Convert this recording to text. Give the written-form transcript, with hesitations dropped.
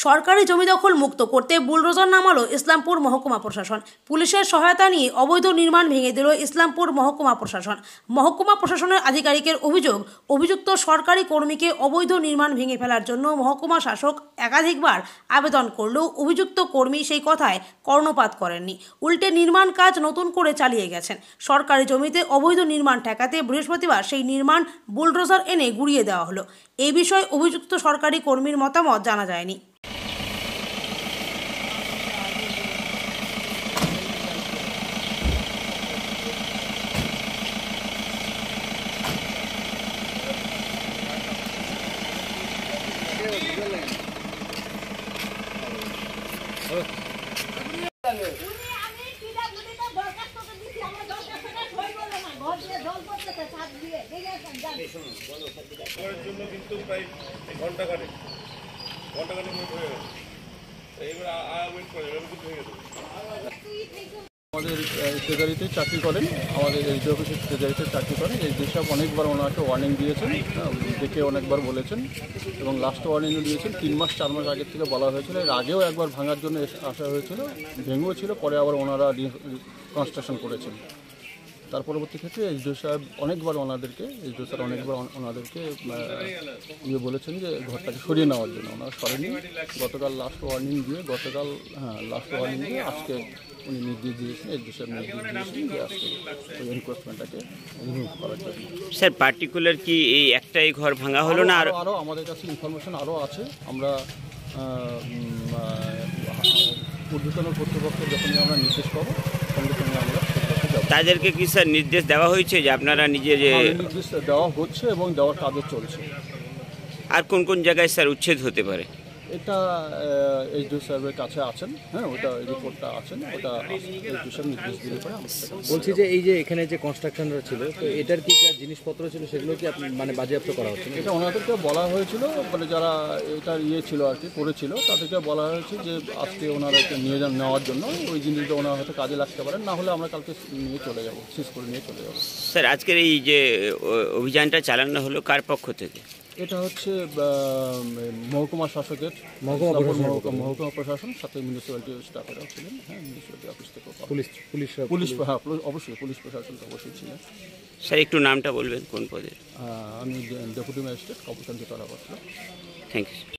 সরকারি জমি দখল মুক্ত করতে বুলডোজার নামালো ইসলামপুর মহকুমা প্রশাসন। পুলিশের সহায়তা নিয়ে অবৈধ নির্মাণ ভেঙে দিল ইসলামপুর মহকুমা প্রশাসন। মহকুমা প্রশাসনের আধিকারিকের অভিযুক্ত সরকারি কর্মীকে অবৈধ নির্মাণ ভেঙে ফেলার জন্য মহকুমা শাসক একাধিকবার আবেদন করলেও অভিযুক্ত কর্মী সেই কথায় কর্ণপাত করেননি, উল্টে নির্মাণ কাজ নতুন করে চালিয়ে গেছেন। সরকারি জমিতে অবৈধ নির্মাণ ঠেকাতে বৃহস্পতিবার সেই নির্মাণ বুলডোজার এনে গুড়িয়ে দেওয়া হলো। এই বিষয়ে অভিযুক্ত সরকারি কর্মীর মতামত জানা যায়নি। কিন্তু প্রায় ঘন্টা কাটে আমাদের ট্রেজারিতে চাকরি করেন, আমাদের এসডি অফিসের ট্রেজারিতে চাকরি করেন। এসডি সাহেব অনেকবার ওনাকে ওয়ার্নিং দিয়েছেন, দেখে অনেকবার বলেছেন এবং লাস্ট ওয়ার্নিংও দিয়েছেন। 3 মাস 4 মাস আগের থেকে বলা হয়েছিল। এর আগেও একবার ভাঙার জন্য আসা হয়েছিল, ভেঙেও ছিল, পরে আবার ওনারা কনস্ট্রাকশন করেছেন। তার পরবর্তী ক্ষেত্রে এসডিও সাহেব অনেকবার ওনাদেরকে বলেছেন যে ঘরটাকে সরিয়ে নেওয়ার জন্য। ওনারা সরেনি। গতকাল লাস্ট ওয়ার্নিং দিয়ে আজকে উনি নির্দেশ দিয়েছেন, এসডিও সাহেব নির্দেশ দিয়েছেন যে আজকে ওই এনক্রোচমেন্টটাকে রিমুভ করার জন্য। স্যার, পার্টিকুলার কি এই একটাই ঘর ভাঙা হলো না আরও আমাদের কাছে ইনফরমেশন আরও আছে। আমরা ঊর্ধ্বতন কর্তৃপক্ষের যখনই আমরা নির্দেশ পাবো সঙ্গে সঙ্গে আমরা তাদেরকে কি স্যার নির্দেশ দেওয়া হয়েছে যে আপনারা নিজে যে নির্দেশ দেওয়া হচ্ছে এবং দেওয়ার কাজও চলছে। আর কোন কোন জায়গায় স্যার উচ্ছেদ হতে পারে? এটা এসডিও সাহেবের কাছে আছেন, হ্যাঁ, ওটা রিপোর্টটা আছেন, ওটা এসডিও সাহেব নির্দেশ দিলে পরে বলছি যে এই যে এখানে যে কনস্ট্রাকশনটা ছিল, তো এটার কি যা জিনিসপত্র ছিল সেগুলো কি মানে বাজেয়াপ্ত করা হচ্ছে? এটা ওনাদেরকে বলা হয়েছিল, মানে যারা এটার ছিল আর কি করেছিল তাদেরকে বলা হয়েছে যে আজকে ওনারা নিয়ে নেওয়ার জন্য ওই জিনিসটা ওনারা হয়তো কাজে লাগতে পারেন, না হলে আমরা কালকে নিয়ে চলে যাবো, সিজ করে নিয়ে চলে যাবো। স্যার, আজকের এই যে অভিযানটা চালানো হলো কার পক্ষ থেকে? এটা হচ্ছে মহকুমা শাসকের, মহকুমা প্রশাসন, সাথে মিউনিসিপ্যালিটি স্টাফেরাও ছিলেন, হ্যাঁ, মিউনিসিপ্যালিটি অফিস থেকে পুলিশ, হ্যাঁ, অবশ্যই পুলিশ প্রশাসন তো অবশ্যই ছিলেন। স্যার, একটু নামটা বলবেন কোন পদে? আমি ডেপুটি ম্যাজিস্ট্রেট কপোতান জেলা। Thank you.